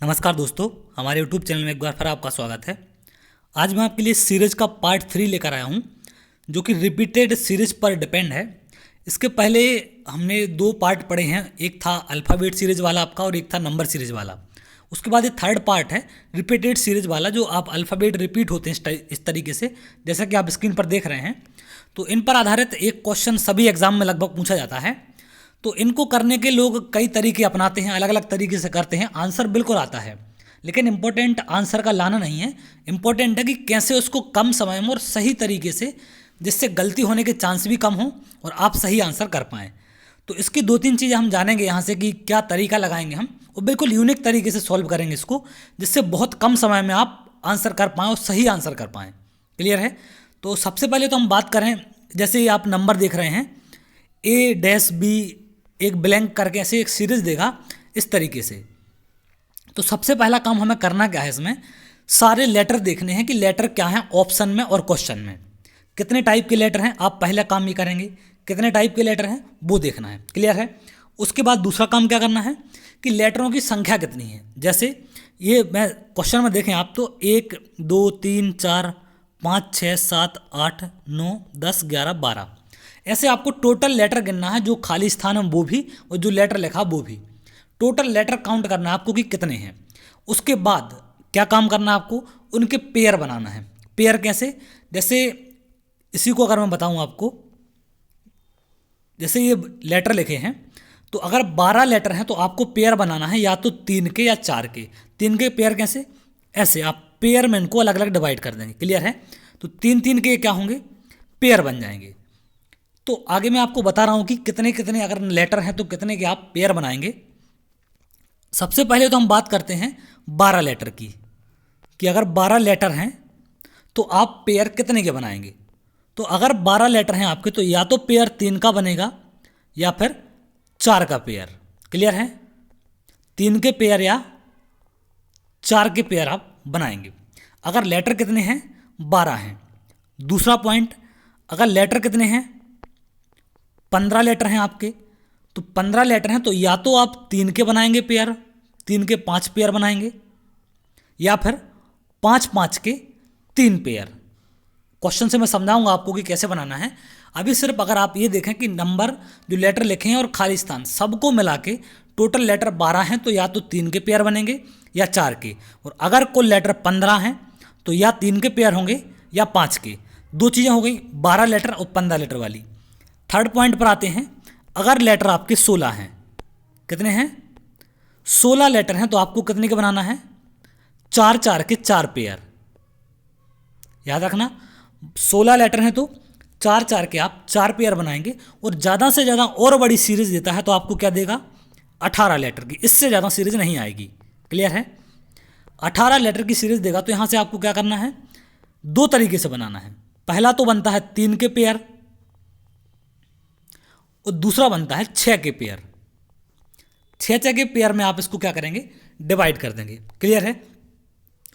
नमस्कार दोस्तों, हमारे YouTube चैनल में एक बार फिर आपका स्वागत है। आज मैं आपके लिए सीरीज का पार्ट 3 लेकर आया हूं, जो कि रिपीटेड सीरीज पर डिपेंड है। इसके पहले हमने दो पार्ट पढ़े हैं, एक था अल्फ़ाबेट सीरीज वाला आपका और एक था नंबर सीरीज वाला। उसके बाद ये थर्ड पार्ट है रिपीटेड सीरीज वाला, जो आप अल्फ़ाबेट रिपीट होते हैं इस तरीके से, जैसा कि आप स्क्रीन पर देख रहे हैं। तो इन पर आधारित एक क्वेश्चन सभी एग्जाम में लगभग पूछा जाता है। तो इनको करने के लोग कई तरीके अपनाते हैं, अलग अलग तरीके से करते हैं। आंसर बिल्कुल आता है, लेकिन इम्पोर्टेंट आंसर का लाना नहीं है, इम्पोर्टेंट है कि कैसे उसको कम समय में और सही तरीके से, जिससे गलती होने के चांस भी कम हो और आप सही आंसर कर पाएँ। तो इसकी दो तीन चीज़ें हम जानेंगे यहाँ से कि क्या तरीका लगाएंगे हम, और बिल्कुल यूनिक तरीके से सॉल्व करेंगे इसको, जिससे बहुत कम समय में आप आंसर कर पाएँ और सही आंसर कर पाएँ। क्लियर है? तो सबसे पहले तो हम बात करें, जैसे आप नंबर देख रहे हैं A-B, एक ब्लैंक करके ऐसे एक सीरीज देगा इस तरीके से। तो सबसे पहला काम हमें करना क्या है, इसमें सारे लेटर देखने हैं कि लेटर क्या है ऑप्शन में और क्वेश्चन में, कितने टाइप के लेटर हैं। आप पहला काम ये करेंगे, कितने टाइप के लेटर हैं वो देखना है। क्लियर है? उसके बाद दूसरा काम क्या करना है कि लेटरों की संख्या कितनी है। जैसे ये मैं क्वेश्चन में देखें आप, तो 1 2 3 4 5 6 7 8 9 10 11 12, ऐसे आपको टोटल लेटर गिनना है, जो खाली स्थान है वो भी और जो लेटर लिखा वो भी। टोटल लेटर काउंट करना है आपको कि कितने हैं। उसके बाद क्या काम करना है आपको, उनके पेयर बनाना है। पेयर कैसे? जैसे इसी को अगर मैं बताऊं आपको, जैसे ये लेटर लिखे हैं, तो अगर 12 लेटर हैं तो आपको पेयर बनाना है, या तो 3 के या 4 के। 3 के पेयर कैसे? ऐसे आप पेयर में इनको अलग अलग डिवाइड कर देंगे। क्लियर है? तो 3 के क्या होंगे, पेयर बन जाएंगे। तो आगे मैं आपको बता रहा हूं कि कितने कितने अगर लेटर हैं तो कितने के आप पेयर बनाएंगे। सबसे पहले तो हम बात करते हैं 12 लेटर की, कि अगर 12 लेटर हैं तो आप पेयर कितने के बनाएंगे। तो अगर 12 लेटर हैं आपके, तो या तो पेयर 3 का बनेगा या फिर 4 का पेयर। क्लियर है? 3 के पेयर या 4 के पेयर आप बनाएंगे। अगर लेटर कितने हैं, 12 हैं। दूसरा पॉइंट, अगर लेटर कितने हैं, 15 लेटर हैं आपके, तो 15 लेटर हैं तो या तो आप 3 के बनाएंगे पेयर, 3 के 5 पेयर बनाएंगे, या फिर 5 के 3 पेयर। क्वेश्चन से मैं समझाऊंगा आपको कि कैसे बनाना है। अभी सिर्फ अगर आप ये देखें कि नंबर जो लेटर लिखे हैं और खाली स्थान सबको मिला के टोटल लेटर 12 हैं, तो या तो 3 के पेयर बनेंगे या 4 के। और अगर कुल लेटर 15 हैं तो या 3 के पेयर होंगे या 5 के। दो चीज़ें हो गई, 12 लेटर और 15 लेटर वाली। थर्ड पॉइंट पर आते हैं, अगर लेटर आपके 16 हैं, कितने हैं, 16 लेटर हैं, तो आपको कितने के बनाना है, 4 के 4 पेयर। याद रखना, 16 लेटर हैं तो 4 के आप 4 पेयर बनाएंगे। और ज़्यादा से ज़्यादा और बड़ी सीरीज देता है तो आपको क्या देगा, 18 लेटर की, इससे ज़्यादा सीरीज नहीं आएगी। क्लियर है? 18 लेटर की सीरीज देगा तो यहाँ से आपको क्या करना है, दो तरीके से बनाना है। पहला तो बनता है 3 के पेयर और दूसरा बनता है 6 के पेयर। 6 के पेयर में आप इसको क्या करेंगे, डिवाइड कर देंगे। क्लियर है?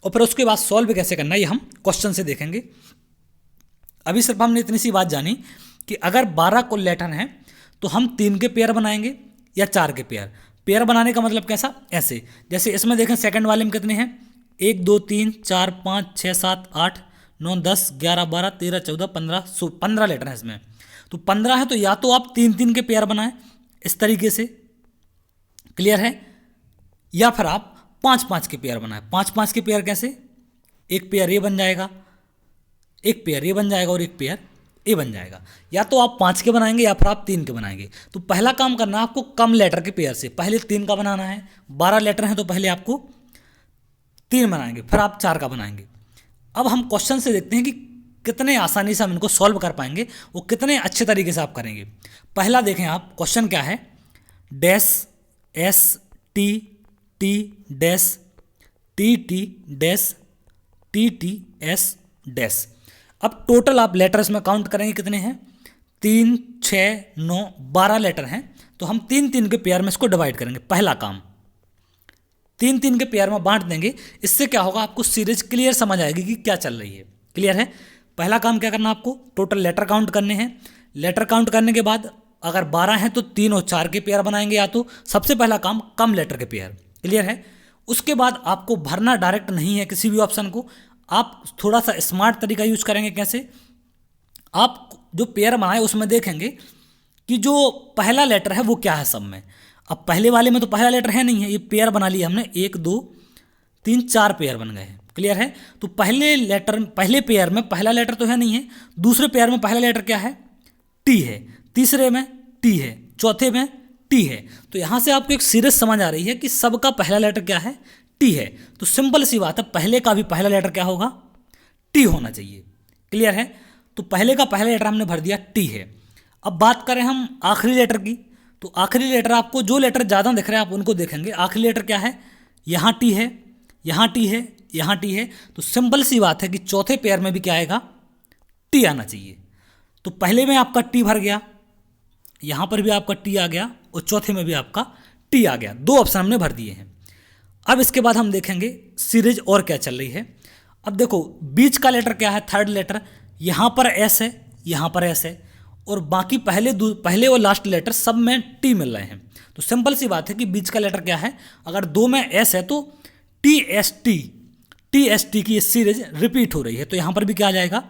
और फिर उसके बाद सॉल्व कैसे करना है ये हम क्वेश्चन से देखेंगे। अभी सिर्फ हमने इतनी सी बात जानी कि अगर 12 कुल लेटर हैं तो हम 3 के पेयर बनाएंगे या 4 के पेयर। पेयर बनाने का मतलब कैसा, ऐसे जैसे इसमें देखें सेकंड वाले में कितने हैं, 1 2 3 4 5 6 7 8 9 10 11 12 13 14 15 15 लेटर हैं इसमें। तो 15 है तो या तो आप 3 के पेयर बनाएं इस तरीके से। क्लियर है? या फिर आप 5 के पेयर बनाएं। 5 के पेयर कैसे, एक पेयर ये बन जाएगा, एक पेयर ये बन जाएगा और एक पेयर ये बन जाएगा। या तो आप 5 के बनाएंगे या फिर आप 3 के बनाएंगे। तो पहला काम करना है आपको कम लेटर के पेयर से, पहले 3 का बनाना है। 12 लेटर हैं तो पहले आपको 3 बनाएंगे, फिर आप 4 का बनाएंगे। अब हम क्वेश्चन से देखते हैं कि कितने आसानी से हम इनको सॉल्व कर पाएंगे, वो कितने अच्छे तरीके से आप करेंगे। पहला देखें आप, क्वेश्चन क्या है, dash S T T dash T T dash T T S dash. अब टोटल आप लेटर्स में काउंट करेंगे कितने हैं, 3 6 9 12 लेटर हैं, तो हम 3 के पेयर में इसको डिवाइड करेंगे। पहला काम 3 के पेयर में बांट देंगे। इससे क्या होगा, आपको सीरीज क्लियर समझ आएगी कि क्या चल रही है। क्लियर है? पहला काम क्या करना, आपको टोटल लेटर काउंट करने हैं। लेटर काउंट करने के बाद अगर 12 हैं तो 3 और 4 के पेयर बनाएंगे, या तो सबसे पहला काम कम लेटर के पेयर। क्लियर है? उसके बाद आपको भरना डायरेक्ट नहीं है किसी भी ऑप्शन को, आप थोड़ा सा स्मार्ट तरीका यूज करेंगे। कैसे? आप जो पेयर बनाए उसमें देखेंगे कि जो पहला लेटर है वो क्या है सब में। अब पहले वाले में तो पहला लेटर है नहीं है, ये पेयर बना लिया हमने, 1 2 3 4 पेयर बन गए हैं। क्लियर है? तो पहले पेयर में पहला लेटर तो है नहीं है, दूसरे पेयर में पहला लेटर क्या है? टी है, तीसरे में टी है, चौथे में टी है। तो यहाँ से आपको एक सीरीज समझ आ रही है कि सबका पहला लेटर क्या है? टी है। तो सिंपल सी बात है, पहले का भी पहला लेटर क्या होगा? टी होना चाहिए। क्लियर है? तो पहले का पहला लेटर हमने भर दिया, टी है। अब बात करें हम आखिरी लेटर की, तो आखिरी लेटर आपको जो लेटर ज़्यादा दिख रहे हैं आप उनको देखेंगे। आखिरी लेटर क्या है? यहाँ टी है, यहाँ टी है, यहाँ टी है। तो सिंपल सी बात है कि चौथे पेयर में भी क्या आएगा? टी आना चाहिए। तो पहले में आपका टी भर गया, यहाँ पर भी आपका टी आ गया, और चौथे में भी आपका टी आ गया। 2 ऑप्शन हमने भर दिए हैं। अब इसके बाद हम देखेंगे सीरीज और क्या चल रही है। अब देखो बीच का लेटर क्या है? थर्ड लेटर, यहाँ पर एस है, यहाँ पर एस है, और बाकी पहले और लास्ट लेटर सब में टी मिल रहे हैं। तो सिंपल सी बात है कि बीच का लेटर क्या है? अगर 2 में एस है तो टी एस टी की ये सीरीज रिपीट हो रही है। तो यहाँ पर भी क्या आ जाएगा?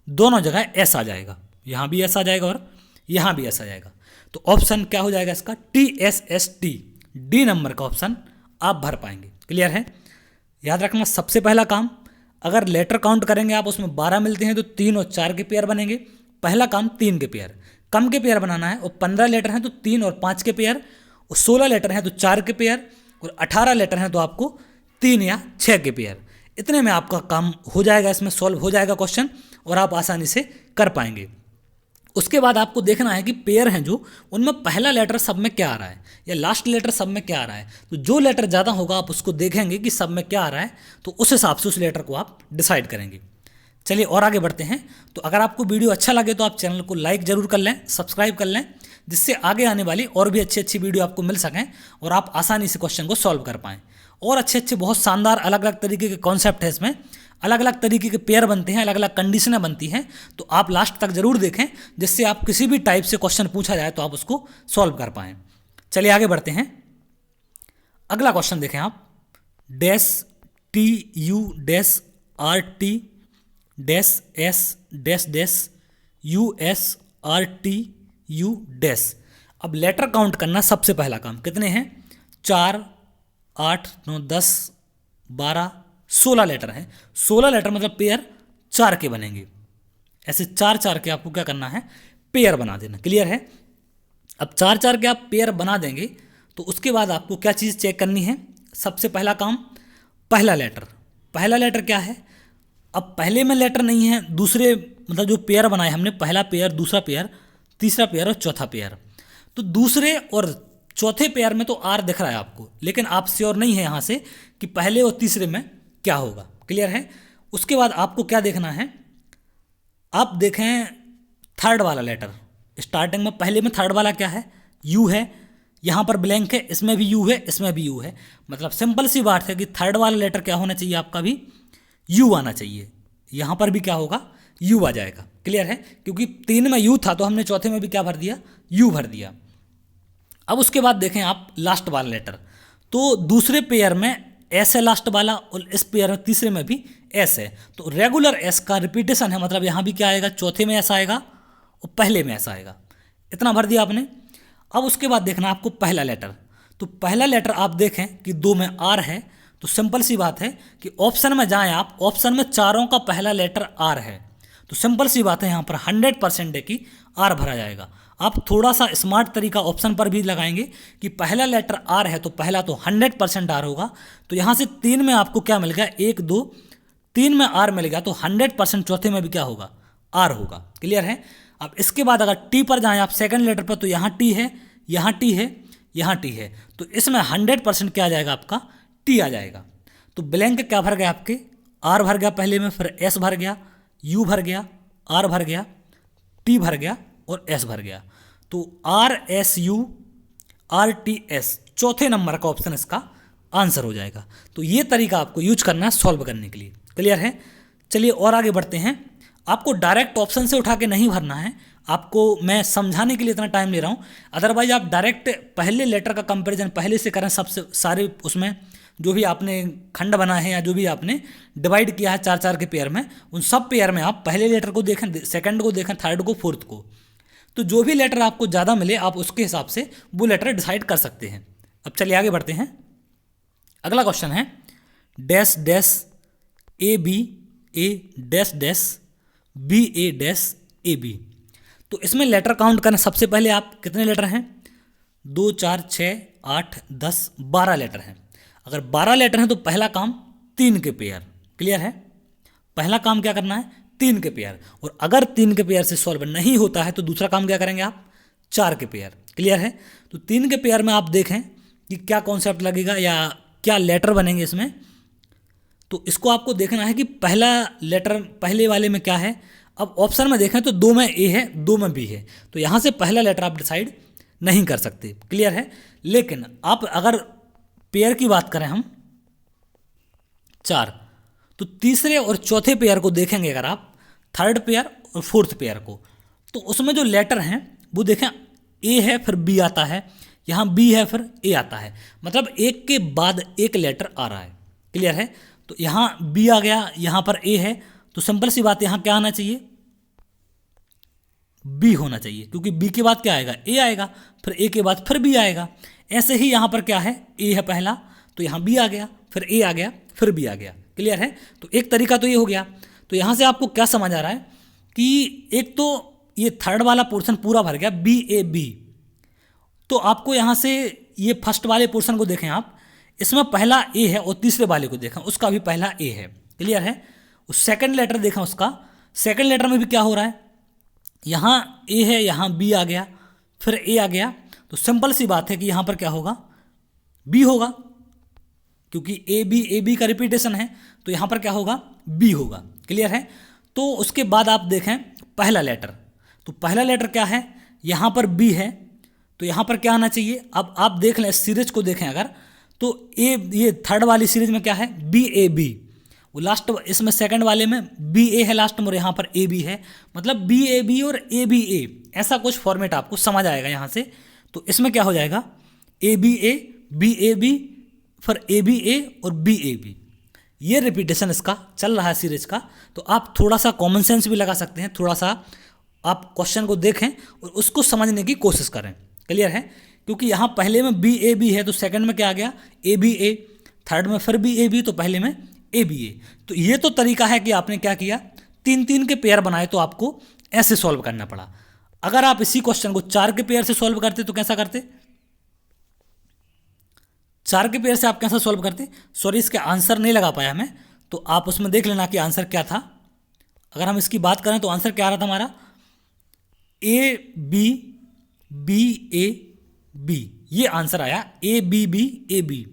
दोनों जगह एस आ जाएगा, यहाँ भी एस आ जाएगा और यहाँ भी एस आ जाएगा। तो ऑप्शन क्या हो जाएगा इसका? TSST, डी नंबर का ऑप्शन आप भर पाएंगे। क्लियर है? याद रखना, सबसे पहला काम, अगर लेटर काउंट करेंगे आप उसमें 12 मिलते हैं तो 3 और 4 के पेयर बनेंगे। पहला काम 3 के पेयर, कम के पेयर बनाना है, और 15 लेटर हैं तो 3 और 5 के पेयर, और 16 लेटर हैं तो 4 के पेयर, और 18 लेटर हैं तो आपको 3 या 6 के पेयर। इतने में आपका काम हो जाएगा, इसमें सॉल्व हो जाएगा क्वेश्चन, और आप आसानी से कर पाएंगे। उसके बाद आपको देखना है कि पेयर हैं जो, उनमें पहला लेटर सब में क्या आ रहा है या लास्ट लेटर सब में क्या आ रहा है। तो जो लेटर ज़्यादा होगा आप उसको देखेंगे कि सब में क्या आ रहा है, तो उस हिसाब से उस लेटर को आप डिसाइड करेंगे। चलिए और आगे बढ़ते हैं। तो अगर आपको वीडियो अच्छा लगे तो आप चैनल को लाइक ज़रूर कर लें, सब्सक्राइब कर लें, जिससे आगे आने वाली और भी अच्छी वीडियो आपको मिल सकें और आप आसानी से क्वेश्चन को सॉल्व कर पाएँ। और अच्छे बहुत शानदार अलग अलग तरीके के कॉन्सेप्ट है इसमें, अलग अलग तरीके के पेयर बनते हैं, अलग अलग कंडीशनें बनती हैं। तो आप लास्ट तक जरूर देखें, जिससे आप किसी भी टाइप से क्वेश्चन पूछा जाए तो आप उसको सॉल्व कर पाएँ। चलिए आगे बढ़ते हैं। अगला क्वेश्चन देखें आप, -TU-RT-S-US-RTU-। अब लेटर काउंट करना सबसे पहला काम। कितने हैं? 4 8 9 10 12 16 लेटर हैं। 16 लेटर मतलब पेयर 4 के बनेंगे। ऐसे 4 के आपको क्या करना है? पेयर बना देना। क्लियर है? अब 4 के आप पेयर बना देंगे तो उसके बाद आपको क्या चीज़ चेक करनी है? सबसे पहला काम, पहला लेटर। पहला लेटर क्या है? अब पहले में लेटर नहीं है, दूसरे मतलब जो पेयर बनाए हमने, पहला पेयर, दूसरा पेयर, तीसरा पेयर और चौथा पेयर, तो दूसरे और चौथे पेयर में तो आर दिख रहा है आपको, लेकिन आप श्योर नहीं है यहाँ से कि पहले और तीसरे में क्या होगा। क्लियर है? उसके बाद आपको क्या देखना है? आप देखें थर्ड वाला लेटर। स्टार्टिंग में पहले में थर्ड वाला क्या है? यू है, यहाँ पर ब्लैंक है, इसमें भी यू है, इसमें भी यू है। मतलब सिंपल सी बात है कि थर्ड वाला लेटर क्या होना चाहिए? आपका भी यू आना चाहिए। यहाँ पर भी क्या होगा? यू आ जाएगा। क्लियर है? क्योंकि 3 में यू था तो हमने चौथे में भी क्या भर दिया? यू भर दिया। अब उसके बाद देखें आप लास्ट वाला लेटर, तो दूसरे पेयर में एस है लास्ट वाला, और इस पेयर में तीसरे में भी एस है। तो रेगुलर एस का रिपीटेशन है, मतलब यहाँ भी क्या आएगा? चौथे में एस आएगा और पहले में एस आएगा। इतना भर दिया आपने। अब उसके बाद देखना आपको पहला लेटर। तो पहला लेटर आप देखें कि 2 में आर है, तो सिंपल सी बात है कि ऑप्शन में जाएं आप, ऑप्शन में चारों का पहला लेटर आर है, तो सिंपल सी बात है यहाँ पर 100% है कि आर भरा जाएगा। आप थोड़ा सा स्मार्ट तरीका ऑप्शन पर भी लगाएंगे कि पहला लेटर आर है तो पहला तो 100% आर होगा। तो यहाँ से 3 में आपको क्या मिल गया? 1 2 3 में आर मिल गया, तो 100% चौथे में भी क्या होगा? आर होगा। क्लियर है? अब इसके बाद अगर टी पर जाएं आप सेकंड लेटर पर, तो यहाँ टी है, यहाँ टी है, यहाँ टी है, तो इसमें 100% क्या आ जाएगा? आपका टी आ जाएगा। तो ब्लैंक क्या भर गया? आपके आर भर गया पहले में, फिर एस भर गया, यू भर गया, आर भर गया, टी भर गया और एस भर गया। तो RSURTS चौथे नंबर का ऑप्शन इसका आंसर हो जाएगा। तो ये तरीका आपको यूज करना है सॉल्व करने के लिए। क्लियर है? चलिए और आगे बढ़ते हैं। आपको डायरेक्ट ऑप्शन से उठा के नहीं भरना है, आपको मैं समझाने के लिए इतना टाइम ले रहा हूँ। अदरवाइज आप डायरेक्ट पहले लेटर का कंपैरिजन पहले से करें, सबसे सारे उसमें जो भी आपने खंड बना है या जो भी आपने डिवाइड किया है चार चार के पेयर में, उन सब पेयर में आप पहले लेटर को देखें, सेकंड को देखें, थर्ड को, फोर्थ को। तो जो भी लेटर आपको ज़्यादा मिले आप उसके हिसाब से वो लेटर डिसाइड कर सकते हैं। अब चलिए आगे बढ़ते हैं। अगला क्वेश्चन है dash dash A B A dash dash B A dash A B. तो इसमें लेटर काउंट करना, सबसे पहले आप कितने लेटर हैं, 2 4 6 8 10 12 लेटर हैं। अगर 12 लेटर हैं तो पहला काम 3 के पेयर, क्लियर है। पहला काम क्या करना है, 3 के पेयर। और अगर 3 के पेयर से सॉल्व नहीं होता है तो दूसरा काम क्या करेंगे आप, 4 के पेयर, क्लियर है। तो 3 के पेयर में आप देखें कि क्या कॉन्सेप्ट लगेगा या क्या लेटर बनेंगे इसमें। तो इसको आपको देखना है कि पहला लेटर पहले वाले में क्या है। अब ऑप्शन में देखें तो 2 में ए है, 2 में बी है, तो यहाँ से पहला लेटर आप डिसाइड नहीं कर सकते, क्लियर है। लेकिन आप अगर पेयर की बात करें हम 4, तो तीसरे और चौथे पेयर को देखेंगे अगर आप, थर्ड पेयर और फोर्थ पेयर को, तो उसमें जो लेटर हैं वो देखें, ए है फिर बी आता है, यहाँ बी है फिर ए आता है, मतलब एक के बाद एक लेटर आ रहा है, क्लियर है। तो यहाँ बी आ गया, यहाँ पर ए है, तो सिंपल सी बात यहाँ क्या आना चाहिए, बी होना चाहिए, क्योंकि बी के बाद क्या आएगा, ए आएगा, फिर ए के बाद फिर बी आएगा। ऐसे ही यहाँ पर क्या है, ए है पहला, तो यहाँ बी आ गया, फिर ए आ गया, फिर बी आ गया, क्लियर है। तो एक तरीका तो ये हो गया। तो यहाँ से आपको क्या समझ आ रहा है कि एक तो ये थर्ड वाला पोर्शन पूरा भर गया बी ए बी, तो आपको यहाँ से ये फर्स्ट वाले पोर्शन को देखें आप, इसमें पहला ए है और तीसरे वाले को देखें उसका भी पहला ए है, क्लियर है। उस सेकंड लेटर देखें उसका, सेकंड लेटर में भी क्या हो रहा है, यहाँ ए है, यहाँ बी आ गया, फिर ए आ गया, तो सिंपल सी बात है कि यहाँ पर क्या होगा, बी होगा, क्योंकि ए बी का रिपीटेशन है, तो यहाँ पर क्या होगा, बी होगा, क्लियर है। तो उसके बाद आप देखें पहला लेटर, तो पहला लेटर क्या है, यहाँ पर बी है, तो यहाँ पर क्या आना चाहिए। अब आप देख लें सीरीज को देखें अगर, तो ये थर्ड वाली सीरीज में क्या है, बी ए बी, वो लास्ट इसमें सेकंड वाले में बी ए है लास्ट में और यहाँ पर ए बी है, मतलब बी ए बी और ए बी ए, ऐसा कुछ फॉर्मेट आपको समझ आएगा यहाँ से। तो इसमें क्या हो जाएगा, A B A, B A B, फिर ए बी ए और बी ए बी, ये रिपीटेशन इसका चल रहा है सीरीज का। तो आप थोड़ा सा कॉमन सेंस भी लगा सकते हैं, थोड़ा सा आप क्वेश्चन को देखें और उसको समझने की कोशिश करें, क्लियर है। क्योंकि यहाँ पहले में बी ए बी है, तो सेकंड में क्या आ गया, ए बी ए, थर्ड में फिर बी ए बी, तो पहले में ए बी ए। तो ये तो तरीका है कि आपने क्या किया, 3-3 के पेयर बनाए, तो आपको ऐसे सॉल्व करना पड़ा। अगर आप इसी क्वेश्चन को 4 के पेयर से सॉल्व करते तो कैसा करते, 4 के पेयर से आप कैसा सॉल्व करते, सॉरी इसके आंसर नहीं लगा पाया मैं, तो आप उसमें देख लेना कि आंसर क्या था। अगर हम इसकी बात करें तो आंसर क्या आ रहा था हमारा, A B B A B, ये आंसर आया, A B B A B,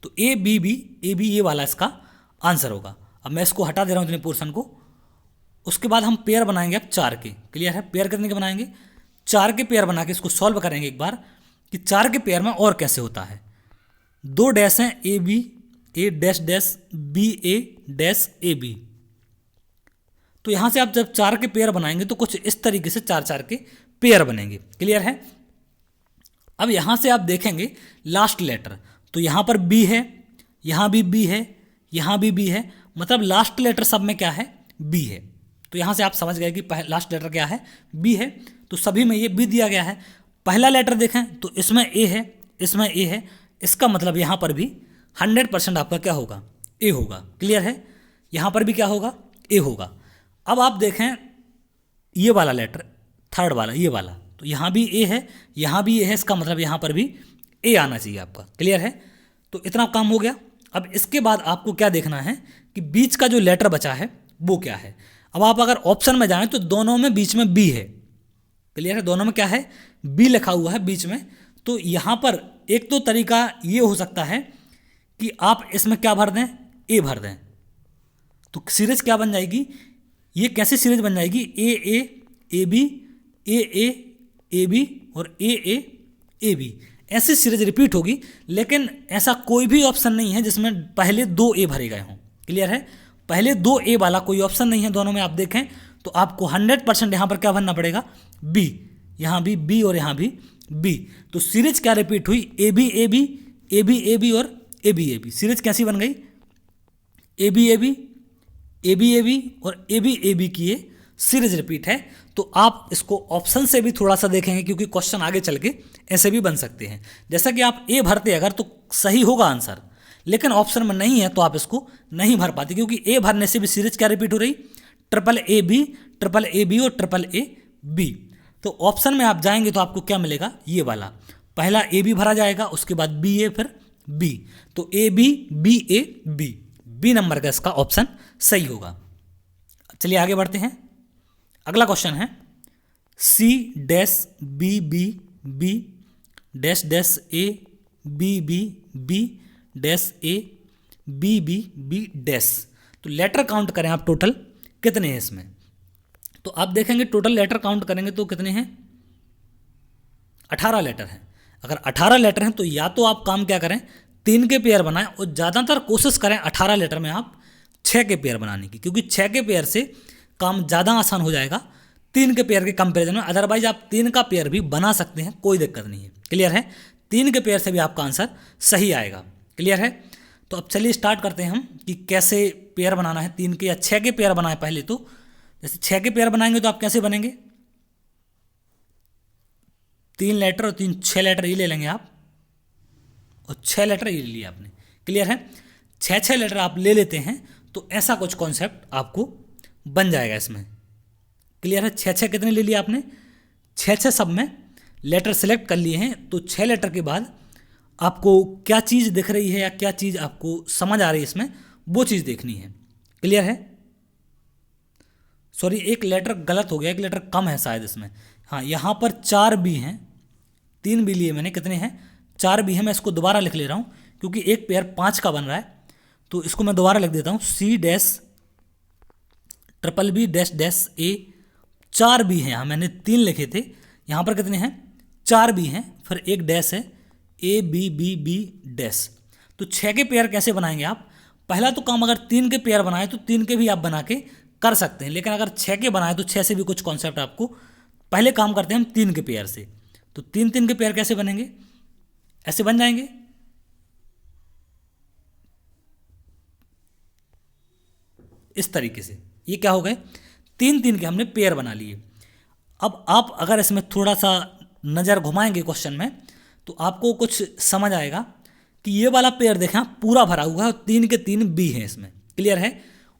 तो A B B A B ये वाला इसका आंसर होगा। अब मैं इसको हटा दे रहा हूँ इतने पोर्शन को। उसके बाद हम पेयर बनाएंगे अब 4 के, क्लियर है। पेयर कितने के बनाएंगे, 4 के पेयर बना के इसको सॉल्व करेंगे एक बार कि 4 के पेयर में और कैसे होता है। 2 डैश हैं, A B A dash dash B A dash A B, तो यहाँ से आप जब 4 के पेयर बनाएंगे तो कुछ इस तरीके से 4-4 के पेयर बनेंगे, क्लियर है। अब यहाँ से आप देखेंगे लास्ट लेटर, तो यहाँ पर बी है, यहाँ भी बी है, यहाँ भी बी है, मतलब लास्ट लेटर सब में क्या है, बी है। तो यहाँ से आप समझ गए कि लास्ट लेटर क्या है, बी है, तो सभी में ये बी दिया गया है। पहला लेटर देखें तो इसमें ए है, इसमें ए है, इसका मतलब यहाँ पर भी 100% आपका क्या होगा, ए होगा, क्लियर है। यहाँ पर भी क्या होगा, ए होगा। अब आप देखें ये वाला लेटर, थर्ड वाला, ये वाला, तो यहाँ भी ए है, यहाँ भी ए है, इसका मतलब यहाँ पर भी ए आना चाहिए आपका, क्लियर है। तो इतना काम हो गया। अब इसके बाद आपको क्या देखना है कि बीच का जो लेटर बचा है वो क्या है। अब आप अगर ऑप्शन में जाएं तो दोनों में बीच में बी है, क्लियर है, दोनों में क्या है, बी लिखा हुआ है बीच में। तो यहाँ पर एक तो तरीका ये हो सकता है कि आप इसमें क्या भर दें, ए भर दें, तो सीरीज क्या बन जाएगी, ये कैसी सीरीज बन जाएगी, ए ए ए बी ए ए ए बी और ए ए ए बी, ऐसी सीरीज रिपीट होगी। लेकिन ऐसा कोई भी ऑप्शन नहीं है जिसमें पहले 2 ए भरे गए हों, क्लियर है। पहले 2 ए वाला कोई ऑप्शन नहीं है दोनों में। आप देखें तो आपको 100% यहाँ पर क्या भरना पड़ेगा, बी, यहाँ भी बी और यहाँ भी बी। तो सीरीज क्या रिपीट हुई, A B A B A B A B और A B A B, series कैसी बन गई, A B A B, A B A B और ए बी की ये सीरीज रिपीट है। तो आप इसको ऑप्शन से भी थोड़ा सा देखेंगे, क्योंकि क्वेश्चन आगे चल के ऐसे भी बन सकते हैं। जैसा कि आप ए भरते अगर तो सही होगा आंसर, लेकिन ऑप्शन में नहीं है तो आप इसको नहीं भर पाते, क्योंकि ए भरने से भी सीरीज क्या रिपीट हो रही, ट्रिपल ए बी और ट्रिपल ए बी। तो ऑप्शन में आप जाएंगे तो आपको क्या मिलेगा, ये वाला पहला ए बी भरा जाएगा, उसके बाद बी ए, फिर बी, तो A B B A B, B number का इसका ऑप्शन सही होगा। चलिए आगे बढ़ते हैं। अगला क्वेश्चन है C dash B B B dash dash A B B B dash A B B B dash. तो लेटर काउंट करें आप, टोटल कितने हैं इसमें, तो आप देखेंगे टोटल लेटर काउंट करेंगे तो कितने हैं, 18 लेटर हैं। अगर 18 लेटर हैं तो या तो आप काम क्या करें, 3 के पेयर बनाएं, और ज़्यादातर कोशिश करें 18 लेटर में आप 6 के पेयर बनाने की, क्योंकि 6 के पेयर से काम ज़्यादा आसान हो जाएगा 3 के पेयर के कंपेरिजन में। अदरवाइज आप 3 का पेयर भी बना सकते हैं, कोई दिक्कत नहीं है। क्लियर है, 3 के पेयर से भी आपका आंसर सही आएगा। क्लियर है, तो अब चलिए स्टार्ट करते हैं हम कि कैसे पेयर बनाना है, 3 के या 6 के पेयर बनाए पहले। तो जैसे 6 के पेयर बनाएंगे तो आप कैसे बनेंगे, 3 लेटर और 6 लेटर ये ले लेंगे आप, और 6 लेटर ये ले लिया आपने। क्लियर है, 6 लेटर आप ले लेते हैं तो ऐसा कुछ कॉन्सेप्ट आपको बन जाएगा इसमें। क्लियर है, 6 कितने ले लिया आपने, 6 सब में लेटर सेलेक्ट कर लिए हैं। तो 6 लेटर के बाद आपको क्या चीज़ दिख रही है या क्या चीज़ आपको समझ आ रही है इसमें, वो चीज़ देखनी है। क्लियर है, सॉरी एक लेटर गलत हो गया, एक लेटर कम है शायद इसमें। हाँ, यहाँ पर 4 बी हैं, 3 बी लिए मैंने, कितने हैं 4 बी हैं। मैं इसको दोबारा लिख ले रहा हूँ क्योंकि एक पेयर 5 का बन रहा है, तो इसको मैं दोबारा लिख देता हूँ, C dash triple B dash dash A, 4 B हैं। यहाँ मैंने 3 लिखे थे, यहाँ पर कितने हैं 4 बी हैं, फिर एक डैश है A B B B dash. तो 6 के पेयर कैसे बनाएंगे आप, पहला तो काम अगर 3 के पेयर बनाए तो 3 के भी आप बना के कर सकते हैं, लेकिन अगर 6 के बनाए तो 6 से भी कुछ कॉन्सेप्ट आपको, पहले काम करते हैं हम 3 के पेयर से। तो 3 के पेयर कैसे बनेंगे, ऐसे बन जाएंगे, इस तरीके से। ये क्या हो गए, 3 के हमने पेयर बना लिए। अब आप अगर इसमें थोड़ा सा नज़र घुमाएंगे क्वेश्चन में तो आपको कुछ समझ आएगा कि ये वाला पेयर देखें पूरा भरा हुआ है और 3 के 3 बी हैं इसमें। क्लियर है,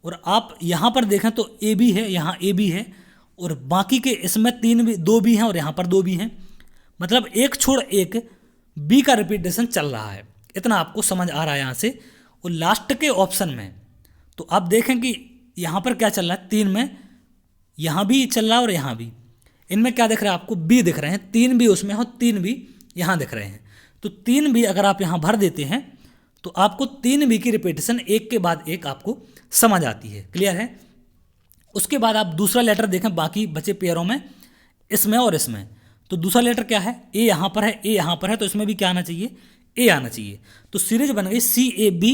और आप यहाँ पर देखें तो ए बी है, यहाँ ए बी है, और बाकी के इसमें 2 बी हैं और यहाँ पर 2 बी हैं, मतलब एक छोड़ एक बी का रिपीटेशन चल रहा है। इतना आपको समझ आ रहा है यहाँ से। और लास्ट के ऑप्शन में तो आप देखें कि यहाँ पर क्या चल रहा है, 3 में यहाँ भी चल रहा है और यहाँ भी, इनमें क्या दिख रहा है आपको, बी दिख रहे हैं, 3 बी उसमें और 3 बी यहाँ दिख रहे हैं। तो 3 बी अगर आप यहाँ भर देते हैं तो आपको 3 बी की रिपीटेशन एक के बाद एक आपको समझ आती है। क्लियर है, उसके बाद आप दूसरा लेटर देखें बाकी बचे पेयरों में, इसमें और इसमें। तो दूसरा लेटर क्या है, ए यहाँ पर है, ए यहाँ पर है, तो इसमें भी क्या आना चाहिए, ए आना चाहिए। तो सीरीज बन गई सी ए बी,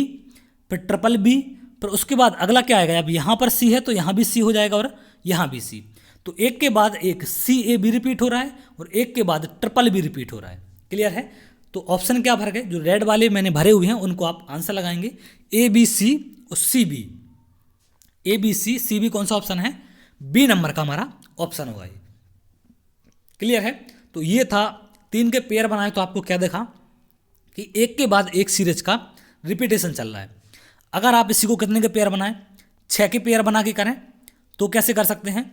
फिर ट्रिपल बी, फिर उसके बाद अगला क्या आएगा, अब यहाँ पर सी है तो यहाँ भी सी हो जाएगा और यहाँ भी सी। तो एक के बाद एक सी ए बी रिपीट हो रहा है और एक के बाद ट्रिपल बी रिपीट हो रहा है। क्लियर है, तो ऑप्शन क्या भर गए, जो रेड वाले मैंने भरे हुए हैं उनको आप आंसर लगाएंगे, ए बी सी और C B. A B C B कौन सा ऑप्शन है, बी नंबर का हमारा ऑप्शन होगा ये। क्लियर है, तो ये था 3 के पेयर बनाए तो आपको क्या देखा कि एक के बाद एक सीरीज का रिपीटेशन चल रहा है। अगर आप इसी को कितने के पेयर बनाएं, 6 के पेयर बना के करें तो कैसे कर सकते हैं,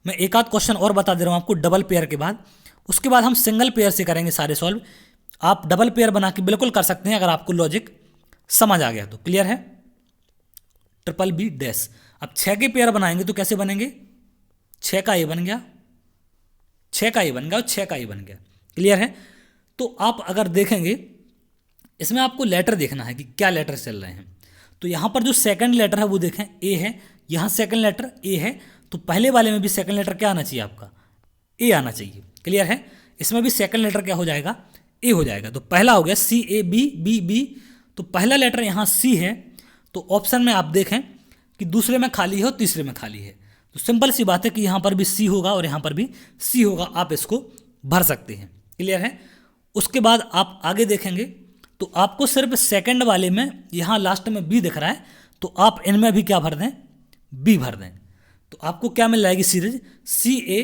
मैं एक आध क्वेश्चन और बता दे रहा हूँ आपको डबल पेयर के बाद। उसके बाद हम सिंगल पेयर से करेंगे सारे सॉल्व। आप डबल पेयर बना के बिल्कुल कर सकते हैं अगर आपको लॉजिक समझ आ गया तो। क्लियर है, ट्रिपल बी डैश। अब 6 के पेयर बनाएंगे तो कैसे बनेंगे, 6 का ए बन गया, 6 का ए बन गया और 6 का ए बन गया। क्लियर है, तो आप अगर देखेंगे इसमें आपको लेटर देखना है कि क्या लेटर चल रहे हैं। तो यहाँ पर जो सेकंड लेटर है वो देखें ए है, यहाँ सेकंड लेटर ए है, तो पहले वाले में भी सेकंड लेटर क्या आना चाहिए आपका, ए आना चाहिए। क्लियर है, इसमें भी सेकंड लेटर क्या हो जाएगा, ए हो जाएगा। तो पहला हो गया सी ए बी बी बी, तो पहला लेटर यहाँ सी है, तो ऑप्शन में आप देखें कि दूसरे में खाली है और तीसरे में खाली है। तो सिंपल सी बात है कि यहाँ पर भी सी होगा और यहाँ पर भी सी होगा, आप इसको भर सकते हैं। क्लियर है, उसके बाद आप आगे देखेंगे तो आपको सिर्फ सेकंड वाले में यहाँ लास्ट में बी दिख रहा है, तो आप इनमें भी क्या भर दें, बी भर दें। तो आपको क्या मिल जाएगी सीरीज, सी ए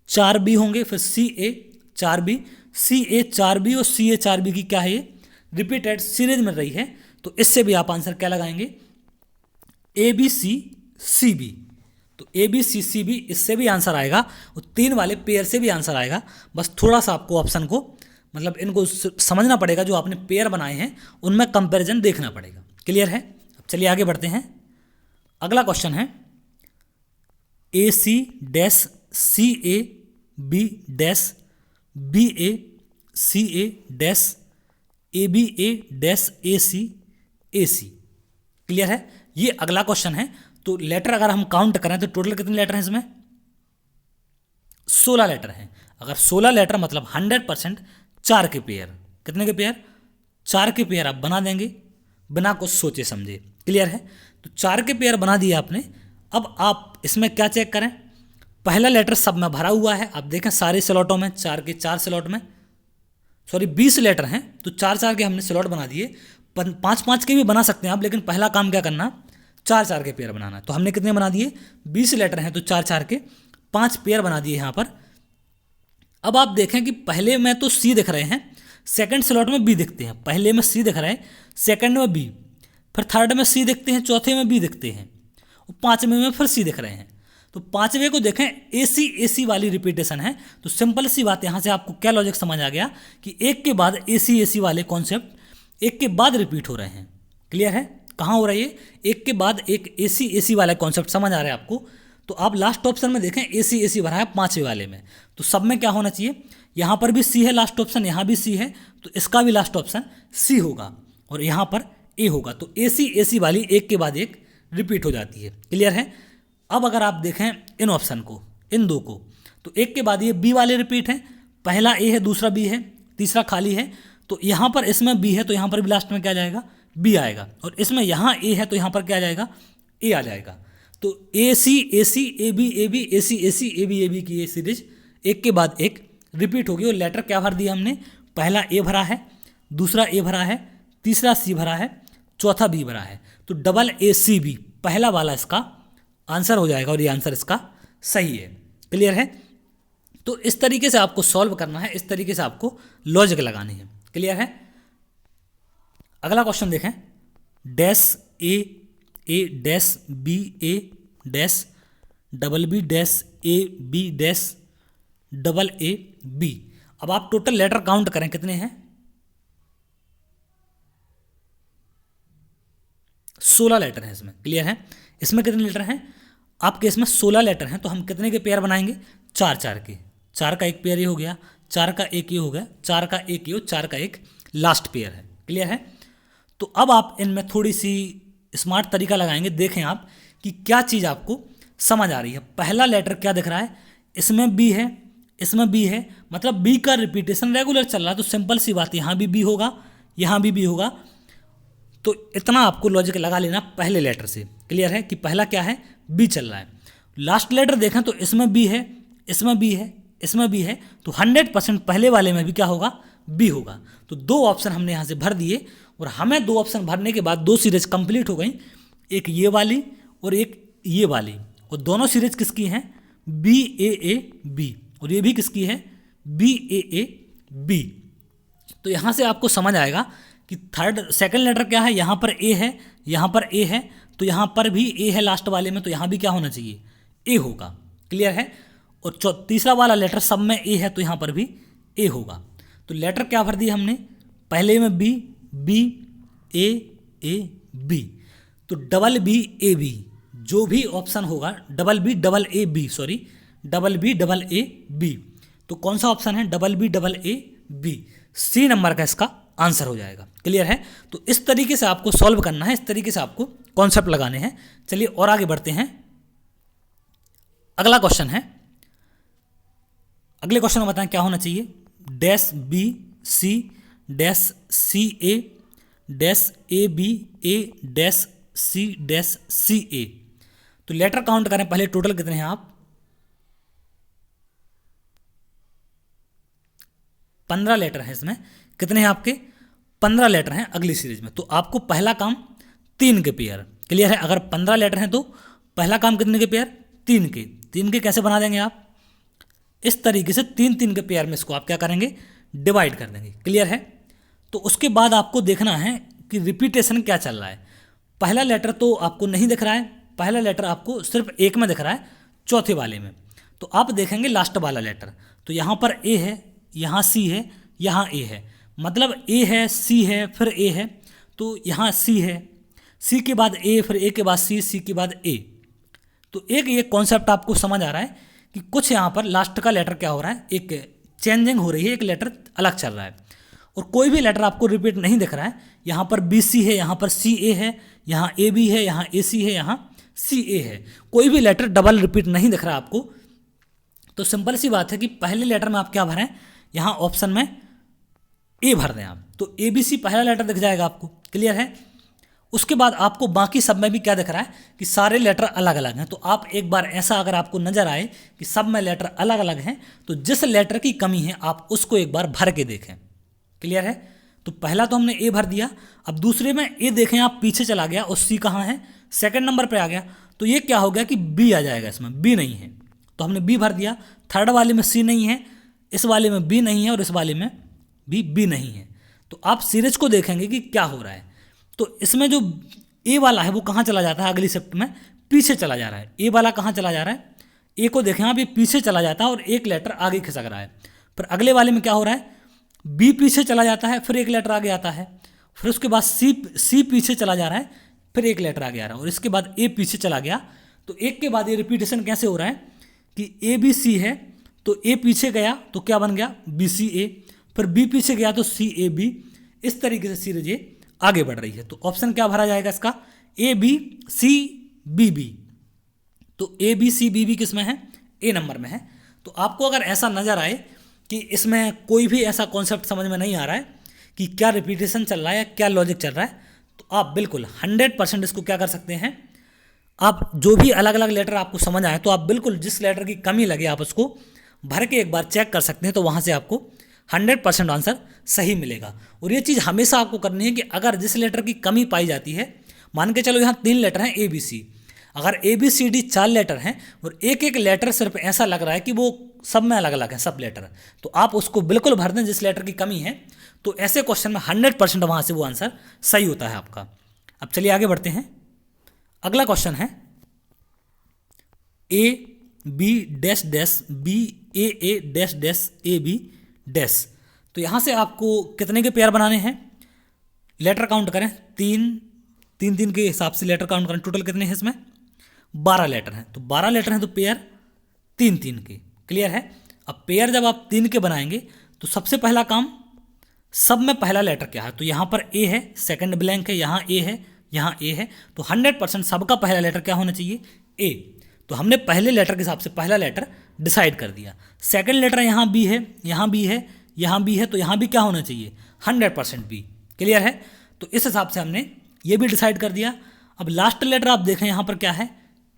4b होंगे, फिर सी ए 4b, सी ए 4b और सी ए 4b की क्या है, ये रिपीटेड सीरीज मिल रही है। तो इससे भी आप आंसर क्या लगाएंगे, ए बी सी सी बी। तो A B C C B, इससे भी आंसर आएगा और 3 वाले पेयर से भी आंसर आएगा। बस थोड़ा सा आपको ऑप्शन को मतलब इनको समझना पड़ेगा, जो आपने पेयर बनाए हैं उनमें कंपैरिजन देखना पड़ेगा। क्लियर है? अब चलिए आगे बढ़ते हैं। अगला क्वेश्चन है A C dash C A B dash B A C A dash A B A dash A C. Clear है? ये अगला क्वेश्चन है। तो लेटर अगर हम काउंट करें तो टोटल कितने लेटर हैं इसमें, 16 लेटर हैं। अगर 16 लेटर मतलब 100% 4 के पेयर। कितने के पेयर, 4 के पेयर आप बना देंगे बिना कुछ सोचे समझे। क्लियर है? तो 4 के पेयर बना दिए आपने। अब आप इसमें क्या चेक करें, पहला लेटर सब में भरा हुआ है। आप देखें सारे स्लॉटों में, 4 के 4 स्लॉट में, सॉरी 20 लेटर हैं तो 4-4 के हमने स्लॉट बना दिए। 5-5 के भी बना सकते हैं आप, लेकिन पहला काम क्या करना, 4-4 के पेयर बनाना है। तो हमने कितने बना दिए, 20 लेटर हैं तो 4-4 के 5 पेयर बना दिए यहाँ पर। अब आप देखें कि पहले में तो सी दिख रहे हैं, सेकंड स्लॉट में बी दिखते हैं। पहले में सी दिख रहा है, सेकंड में बी, फिर थर्ड में सी दिखते हैं, चौथे में बी दिखते हैं और 5वें में फिर सी दिख रहे हैं। तो 5वें को देखें, ए सी वाली रिपीटेशन है। तो सिंपल सी बात, यहाँ से आपको क्या लॉजिक समझ आ गया कि एक के बाद ए सी वाले कॉन्सेप्ट एक के बाद रिपीट हो रहे हैं। क्लियर है? कहाँ हो रही है, एक के बाद एक ए सी वाला कॉन्सेप्ट समझ आ रहा है आपको। तो आप लास्ट ऑप्शन में देखें ए सी भरा है 5वें वाले में, तो सब में क्या होना चाहिए, यहाँ पर भी सी है लास्ट ऑप्शन, यहाँ भी सी है, तो इसका भी लास्ट ऑप्शन सी होगा और यहाँ पर ए होगा। तो ए सी वाली एक के बाद एक रिपीट हो जाती है। क्लियर है? अब अगर आप देखें इन ऑप्शन को, इन दो को, तो एक के बाद ये बी वाले रिपीट हैं। पहला ए है, दूसरा बी है, तीसरा खाली है। तो यहाँ पर इसमें बी है तो यहाँ पर भी लास्ट में क्या जाएगा, बी आएगा। और इसमें यहाँ ए है तो यहाँ पर क्या आ जाएगा, ए आ जाएगा। तो ए C A B A C A B की ये सीरीज एक के बाद एक रिपीट होगी। और लेटर क्या भर दिया हमने, पहला ए भरा है, दूसरा ए भरा है, तीसरा सी भरा है, चौथा बी भरा है। तो डबल ए सी बी पहला वाला इसका आंसर हो जाएगा और ये आंसर इसका सही है। क्लियर है? तो इस तरीके से आपको सॉल्व करना है, इस तरीके से आपको लॉजिक लगानी है। क्लियर है? अगला क्वेश्चन देखें, dash A dash B A dash double B dash A B dash double A B. अब आप टोटल लेटर काउंट करें कितने हैं, 16 लेटर हैं इसमें। क्लियर है? इसमें कितने लेटर हैं आपके, इसमें 16 लेटर हैं। तो हम कितने के पेयर बनाएंगे, 4-4 के। 4 का एक पेयर ये हो गया, 4 का एक ये हो गया, 4 का एक ये, 4 का एक लास्ट पेयर है। क्लियर है? तो अब आप इनमें थोड़ी सी स्मार्ट तरीका लगाएंगे। देखें आप कि क्या चीज़ आपको समझ आ रही है। पहला लेटर क्या दिख रहा है, इसमें बी है, इसमें बी है, मतलब बी का रिपीटेशन रेगुलर चल रहा है। तो सिंपल सी बात, यहाँ भी बी होगा, यहाँ भी बी होगा। तो इतना आपको लॉजिक लगा लेना पहले लेटर से। क्लियर है कि पहला क्या है, बी चल रहा है। लास्ट लेटर देखें तो इसमें बी है, इसमें बी है, इसमें बी है। तो 100% पहले वाले में भी क्या होगा, बी होगा। तो 2 ऑप्शन हमने यहाँ से भर दिए और हमें 2 ऑप्शन भरने के बाद 2 सीरीज कंप्लीट हो गई, एक ये वाली और एक ये वाली। और दोनों सीरीज किसकी हैं, बी ए बी, और ये भी किसकी है, बी ए बी। तो यहाँ से आपको समझ आएगा कि सेकंड लेटर क्या है, यहाँ पर ए है, यहाँ पर ए है, तो यहाँ पर भी ए है लास्ट वाले में, तो यहाँ भी क्या होना चाहिए, ए होगा। क्लियर है? और तीसरा वाला लेटर सब में ए है तो यहाँ पर भी ए होगा। तो लेटर क्या भर दिया हमने, पहले में बी बी ए बी, तो डबल बी ए बी, जो भी ऑप्शन होगा double B double A B. तो कौन सा ऑप्शन है, double A B, C number का इसका आंसर हो जाएगा। क्लियर है? तो इस तरीके से आपको सॉल्व करना है, इस तरीके से आपको कॉन्सेप्ट लगाने हैं। चलिए और आगे बढ़ते हैं। अगला क्वेश्चन है, अगले क्वेश्चन में बताएं क्या होना चाहिए, dash B C dash C A dash A B A dash C A. तो लेटर काउंट करें पहले, टोटल कितने हैं आप, 15 लेटर हैं इसमें। कितने हैं आपके, 15 लेटर हैं अगली सीरीज में, तो आपको पहला काम 3 के पेयर। क्लियर है? अगर 15 लेटर हैं तो पहला काम कितने के पेयर? 3 के। 3 के कैसे बना देंगे आप? इस तरीके से 3 के पेयर में इसको आप क्या करेंगे? डिवाइड कर देंगे। क्लियर है? तो उसके बाद आपको देखना है कि रिपीटेशन क्या चल रहा है। पहला लेटर तो आपको नहीं दिख रहा है, पहला लेटर आपको सिर्फ एक में दिख रहा है, चौथे वाले में। तो आप देखेंगे लास्ट वाला लेटर, तो यहाँ पर ए है, यहाँ सी है, यहाँ ए है, मतलब ए है, सी है, फिर ए है, तो यहाँ सी है, सी के बाद ए, फिर ए के बाद सी, सी के बाद ए। तो एक ये कॉन्सेप्ट आपको समझ आ रहा है कि कुछ यहाँ पर लास्ट का लेटर क्या हो रहा है, एक चेंजिंग हो रही है, एक लेटर अलग चल रहा है। और कोई भी लेटर आपको रिपीट नहीं दिख रहा है। यहाँ पर बी सी है, यहाँ पर सी ए है, यहाँ ए बी है, यहाँ ए सी है, यहाँ सी ए है, कोई भी लेटर डबल रिपीट नहीं दिख रहा आपको। तो सिंपल सी बात है कि पहले लेटर में आप क्या भरें, यहाँ ऑप्शन में ए भर दें आप, तो ए बी सी पहला लेटर दिख जाएगा आपको। क्लियर है? उसके बाद आपको बाकी सब में भी क्या दिख रहा है कि सारे लेटर अलग अलग हैं। तो आप एक बार ऐसा अगर आपको नजर आए कि सब में लेटर अलग अलग हैं, तो जिस लेटर की कमी है आप उसको एक बार भर के देखें। क्लियर है? तो पहला तो हमने ए भर दिया, अब दूसरे में ए देखें आप, पीछे चला गया और सी कहाँ है, सेकंड नंबर पे आ गया, तो ये क्या हो गया कि बी आ जाएगा, इसमें बी नहीं है, तो हमने बी भर दिया। थर्ड वाले में सी नहीं है, इस वाले में बी नहीं है, और इस वाले में भी बी नहीं है। तो आप सीरीज को देखेंगे कि क्या हो रहा है। तो इसमें जो ए वाला है वो कहाँ चला जाता है, अगली शिफ्ट में पीछे चला जा रहा है। ए वाला कहाँ चला जा रहा है, ए को देखें आप, ये पीछे चला जाता है और एक लेटर आगे खिसक रहा है। फिर अगले वाले में क्या हो रहा है, बी पीछे चला जाता है, फिर एक लेटर आगे आता है, फिर उसके बाद सी पीछे चला जा रहा है, फिर एक लेटर आगे आ रहा है, और इसके बाद ए पीछे चला गया। तो एक के बाद ये रिपीटेशन कैसे हो रहा है कि ए बी सी है, तो ए पीछे गया तो क्या बन गया, बी सी ए, फिर बी पीछे गया तो सी ए बी। इस तरीके से सीरीज ये आगे बढ़ रही है। तो ऑप्शन क्या भरा जाएगा इसका, A B C B B. तो A B C B B किस में है, ए नंबर में है। तो आपको अगर ऐसा नजर आए कि इसमें कोई भी ऐसा कॉन्सेप्ट समझ में नहीं आ रहा है कि क्या रिपीटेशन चल रहा है या क्या लॉजिक चल रहा है, तो आप बिल्कुल 100% इसको क्या कर सकते हैं, आप जो भी अलग अलग लेटर आपको समझ आए तो आप बिल्कुल जिस लेटर की कमी लगे आप उसको भर के एक बार चेक कर सकते हैं, तो वहाँ से आपको 100% आंसर सही मिलेगा। और ये चीज़ हमेशा आपको करनी है कि अगर जिस लेटर की कमी पाई जाती है, मान के चलो यहाँ 3 लेटर हैं ए बी सी, अगर A B C D 4 letter हैं और एक एक लेटर सिर्फ ऐसा लग रहा है कि वो सब में अलग अलग है सब लेटर, तो आप उसको बिल्कुल भर दें जिस लेटर की कमी है। तो ऐसे क्वेश्चन में 100% वहाँ से वो आंसर सही होता है आपका। अब चलिए आगे बढ़ते हैं। अगला क्वेश्चन है A B dash dash B A dash dash A B dash. तो यहाँ से आपको कितने के पेयर बनाने हैं, लेटर काउंट करें, 3 के हिसाब से लेटर काउंट करें, टोटल कितने हैं इसमें, 12 लेटर हैं। तो 12 लेटर हैं तो पेयर 3 के। क्लियर है? अब पेयर जब आप 3 के बनाएंगे तो सबसे पहला काम, सब में पहला लेटर क्या है, तो यहाँ पर ए है, सेकंड ब्लैंक है, यहाँ ए है, यहाँ ए है, तो 100% सबका पहला लेटर क्या होना चाहिए, ए। तो हमने पहले लेटर के हिसाब से पहला लेटर डिसाइड कर दिया। सेकंड लेटर यहाँ बी है, यहाँ बी है, यहाँ बी है, तो यहाँ भी क्या होना चाहिए, 100% बी। क्लियर है? तो इस हिसाब से हमने ये भी डिसाइड कर दिया। अब लास्ट लेटर आप देखें यहाँ पर क्या है,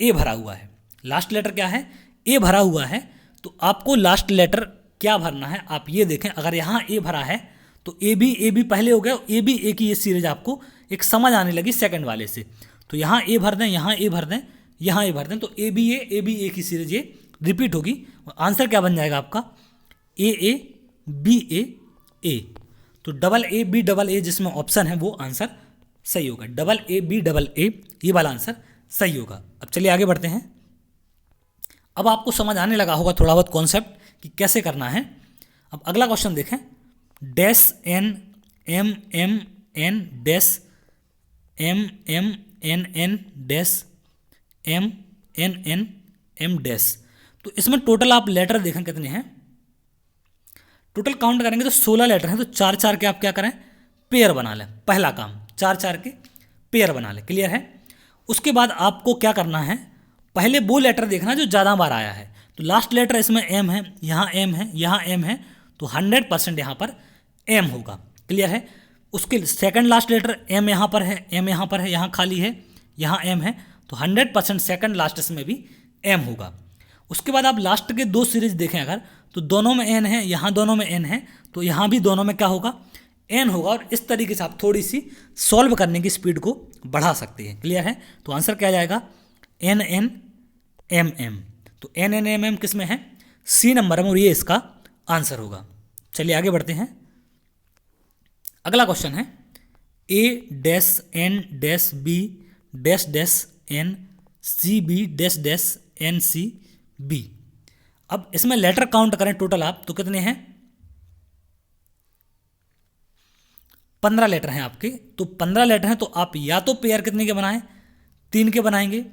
ए भरा हुआ है। लास्ट लेटर क्या है, ए भरा हुआ है। तो आपको लास्ट लेटर क्या भरना है आप ये देखें। अगर यहाँ ए भरा है तो ए बी पहले हो गया, ए बी ए की ये सीरीज आपको एक समझ आने लगी सेकंड वाले से। तो यहाँ ए भर दें, यहाँ ए भर दें, यहाँ ए भर दें, तो ए बी ए की सीरीज ये रिपीट होगी। आंसर क्या बन जाएगा आपका, ए बी ए। तो डबल ए जिसमें ऑप्शन है वो आंसर सही होगा। डबल ए ये वाला आंसर सही होगा। अब चलिए आगे बढ़ते हैं। अब आपको समझ आने लगा होगा थोड़ा बहुत कॉन्सेप्ट कि कैसे करना है। अब अगला क्वेश्चन देखें, dash N M M N dash M M N N dash M N N M dash. तो इसमें टोटल आप लेटर देखें कितने हैं, टोटल काउंट करेंगे तो 16 लेटर हैं। तो 4 के आप क्या करें, पेयर बना लें। पहला काम 4 के पेयर बना लें। क्लियर है? उसके बाद आपको क्या करना है, पहले वो लेटर देखना जो ज़्यादा बार आया है। तो लास्ट लेटर इसमें एम है, यहाँ एम है, यहाँ एम है, तो 100% यहाँ पर एम होगा। क्लियर है? उसके सेकंड लास्ट लेटर एम यहाँ पर है, एम यहाँ पर है, यहाँ खाली है, यहाँ एम है, तो 100% सेकंड लास्ट इसमें भी एम होगा। उसके बाद आप लास्ट के 2 सीरीज देखें अगर, तो दोनों में एन है, यहाँ दोनों में एन है, तो यहाँ भी दोनों में क्या होगा, एन होगा, और इस तरीके से आप थोड़ी सी सॉल्व करने की स्पीड को बढ़ा सकते हैं। क्लियर है? तो आंसर क्या आ जाएगा? N N M M. तो एन एन एम एम किस में है? सी नंबर में, और ये इसका आंसर होगा। चलिए आगे बढ़ते हैं। अगला क्वेश्चन है A dash N dash B dash dash N C B dash dash N C B. अब इसमें लेटर काउंट करें टोटल आप, तो कितने हैं? 15 लेटर हैं आपके। तो 15 लेटर हैं, तो आप या तो पेयर कितने के बनाएं? 3 के बनाएंगे,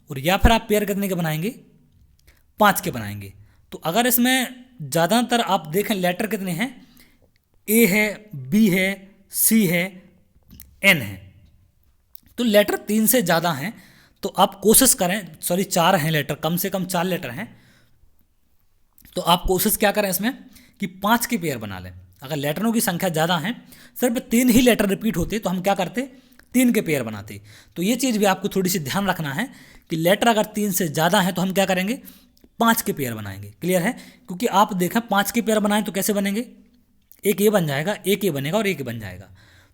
और या फिर आप पेयर कितने के बनाएंगे? 5 के बनाएंगे। तो अगर इसमें ज़्यादातर आप देखें लेटर कितने हैं, ए है, बी है, सी है, एन है, तो लेटर 3 से ज़्यादा हैं। तो आप कोशिश करें, सॉरी 4 हैं लेटर, कम से कम 4 लेटर हैं, तो आप कोशिश क्या करें इसमें कि 5 के पेयर बना लें। अगर लेटरों की संख्या ज़्यादा है, सिर्फ 3 ही लेटर रिपीट होते तो हम क्या करते? 3 के पेयर बनाते। तो ये चीज़ भी आपको थोड़ी सी ध्यान रखना है कि लेटर अगर 3 से ज़्यादा है तो हम क्या करेंगे? 5 के पेयर बनाएंगे। क्लियर है? क्योंकि आप देखें 5 के पेयर बनाएं तो कैसे बनेंगे? एक ये बन जाएगा, एक ये बनेगा और एक ये बन जाएगा।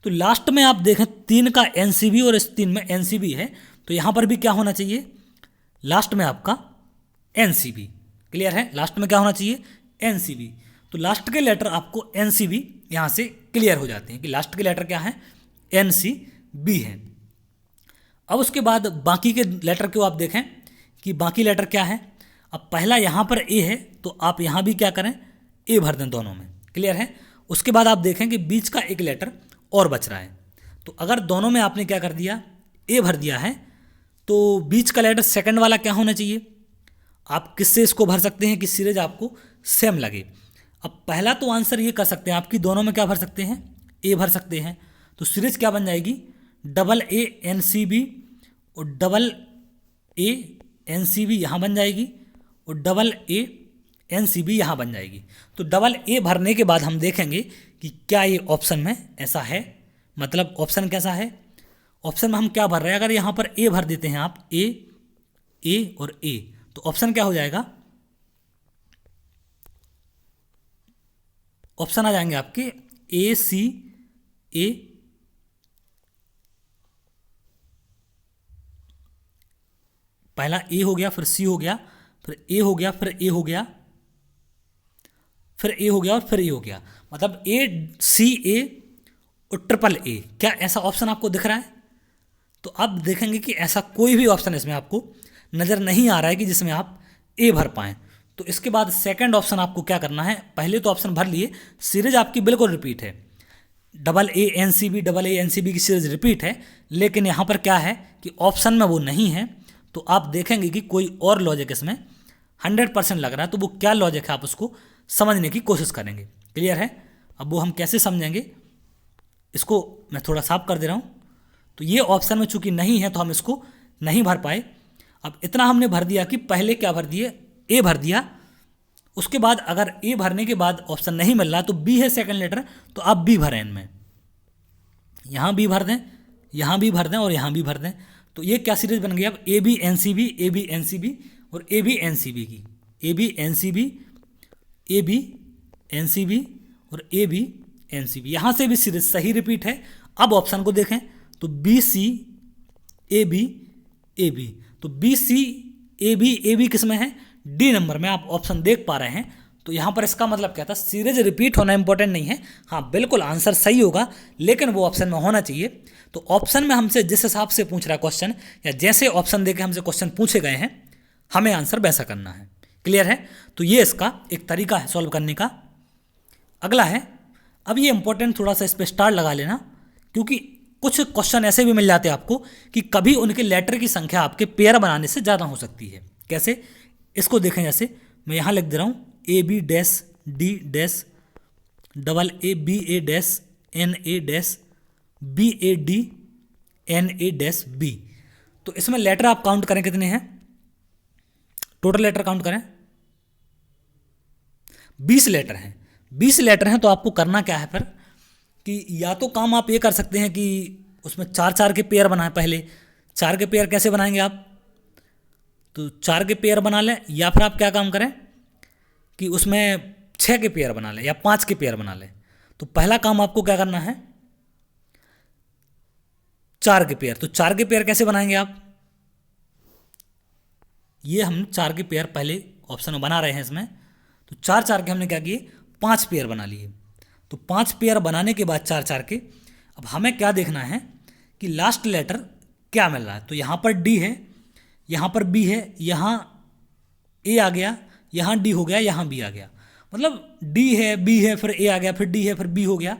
तो लास्ट में आप देखें 3 का एनसीबी और इस 3 में एनसीबी है, तो यहाँ पर भी क्या होना चाहिए? लास्ट में आपका एनसीबी। क्लियर है? लास्ट में क्या होना चाहिए? एनसीबी। तो लास्ट के लेटर आपको एनसीबी यहाँ से क्लियर हो जाते हैं कि लास्ट के लेटर क्या है? एनसीबी है। अब उसके बाद बाकी के लेटर को आप देखें कि बाकी लेटर क्या है। अब पहला यहाँ पर ए है, तो आप यहाँ भी क्या करें? ए भर दें दोनों में। क्लियर है? उसके बाद आप देखें कि बीच का एक लेटर और बच रहा है, तो अगर दोनों में आपने क्या कर दिया? ए भर दिया है, तो बीच का लेटर सेकंड वाला क्या होना चाहिए? आप किससे इसको भर सकते हैं कि सीरीज आपको सेम लगे? अब पहला तो आंसर ये कर सकते हैं आपकी, दोनों में क्या भर सकते हैं? ए भर सकते हैं। तो सीरीज क्या बन जाएगी? Double A N C B, और double A N C B यहाँ बन जाएगी, और double A N C B यहाँ बन जाएगी। तो डबल ए भरने के बाद हम देखेंगे कि क्या ये ऑप्शन में ऐसा है, मतलब ऑप्शन कैसा है। ऑप्शन में हम क्या भर रहे हैं? अगर यहाँ पर ए भर देते हैं आप, ए और ए, तो ऑप्शन क्या हो जाएगा? ऑप्शन आ जाएंगे आपके ए सी ए, पहला ए हो गया, फिर सी हो गया, फिर ए हो गया, फिर ए हो गया, फिर ए हो गया, और फिर ए हो गया, मतलब ए सी ए और ट्रिपल ए। क्या ऐसा ऑप्शन आपको दिख रहा है? तो अब देखेंगे कि ऐसा कोई भी ऑप्शन इसमें आपको नज़र नहीं आ रहा है कि जिसमें आप ए भर पाएँ। तो इसके बाद सेकंड ऑप्शन आपको क्या करना है? पहले तो ऑप्शन भर लिए, सीरीज आपकी बिल्कुल रिपीट है, double A N C B, double A N C B की सीरीज रिपीट है, लेकिन यहाँ पर क्या है कि ऑप्शन में वो नहीं है। तो आप देखेंगे कि कोई और लॉजिक इसमें 100% लग रहा है, तो वो क्या लॉजिक है आप उसको समझने की कोशिश करेंगे। क्लियर है? अब वो हम कैसे समझेंगे, इसको मैं थोड़ा साफ कर दे रहा हूँ। तो ये ऑप्शन में चूंकि नहीं है तो हम इसको नहीं भर पाए। अब इतना हमने भर दिया कि पहले क्या भर दिए? ए भर दिया। उसके बाद अगर ए भरने के बाद ऑप्शन नहीं मिल रहा तो बी है सेकंड लेटर, तो आप बी भरें इनमें, यहाँ बी भर दें, यहाँ भी भर दें, और यहाँ भी भर दें। तो ये क्या सीरीज बन गई? अब A B N C B, A B N C B, और A B N C B की, A B N C B, A B N C B, और A B N C B. यहाँ से भी series सही repeat है। अब option को देखें तो B C A B A B, तो बी सी ए बी किस में है? डी नंबर में आप ऑप्शन देख पा रहे हैं। तो यहाँ पर इसका मतलब क्या था? सीरीज रिपीट होना इंपॉर्टेंट नहीं है, हाँ बिल्कुल आंसर सही होगा, लेकिन वो ऑप्शन में होना चाहिए। तो ऑप्शन में हमसे जिस हिसाब से पूछ रहा है क्वेश्चन, या जैसे ऑप्शन देके हमसे क्वेश्चन पूछे गए हैं, हमें आंसर वैसा करना है। क्लियर है? तो ये इसका एक तरीका है सॉल्व करने का। अगला है, अब ये इंपॉर्टेंट, थोड़ा सा इस पर स्टार लगा लेना, क्योंकि कुछ क्वेश्चन ऐसे भी मिल जाते हैं आपको कि कभी उनके लेटर की संख्या आपके पेयर बनाने से ज़्यादा हो सकती है। कैसे? इसको देखें, जैसे मैं यहाँ लिख दे रहा हूँ A B dash D dash double A B A dash N A dash B A D N A dash B. तो इसमें लेटर आप काउंट करें कितने हैं? टोटल लेटर काउंट करें, 20 लेटर हैं। 20 लेटर हैं, तो आपको करना क्या है फिर कि या तो काम आप ये कर सकते हैं कि उसमें 4-4 के पेयर बनाएं। पहले 4 के पेयर कैसे बनाएंगे आप? तो 4 के पेयर बना लें, या फिर आप क्या काम करें कि उसमें 6 के पेयर बना लें या 5 के पेयर बना लें। तो तो पहला काम आपको क्या करना है, 4 के पेयर। तो 4 के पेयर कैसे बनाएंगे आप, ये हम 4 के पेयर पहले ऑप्शन में बना रहे हैं इसमें। तो 4 के हमने क्या किए, 5 पेयर बना लिए। तो 5 पेयर बनाने के बाद 4 के, अब हमें क्या देखना है कि लास्ट लेटर क्या मिल रहा है। तो यहाँ पर डी है, यहाँ पर बी है, यहाँ ए आ गया, यहाँ डी हो गया, यहाँ बी आ गया। मतलब डी है, बी है, फिर ए आ गया, फिर डी है, फिर बी हो गया।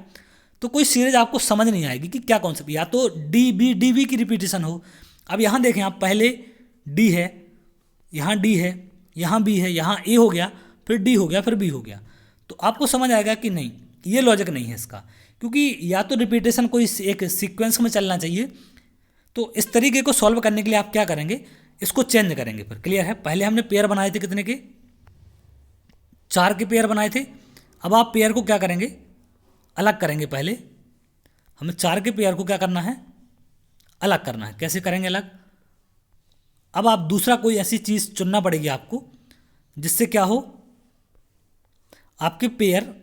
तो कोई सीरीज आपको समझ नहीं आएगी कि क्या कॉन्सेप्ट, या तो डी बी की रिपीटेशन हो। अब यहाँ देखें आप, पहले डी है, यहाँ डी है, यहाँ बी है, यहाँ ए हो गया, फिर डी हो गया, फिर बी हो गया। तो आपको समझ आएगा कि नहीं, ये लॉजिक नहीं है इसका, क्योंकि या तो रिपीटेशन कोई एक सीक्वेंस में चलना चाहिए। तो इस तरीके को सॉल्व करने के लिए आप क्या करेंगे, इसको चेंज करेंगे। फिर क्लियर है, पहले हमने पेयर बनाए थे कितने के, 4 के पेयर बनाए थे। अब आप पेयर को क्या करेंगे, अलग करेंगे। पहले हमें 4 के पेयर को क्या करना है, अलग करना है। कैसे करेंगे अलग, अब आप दूसरा कोई ऐसी चीज़ चुनना पड़ेगी आपको जिससे क्या हो, आपके पेयर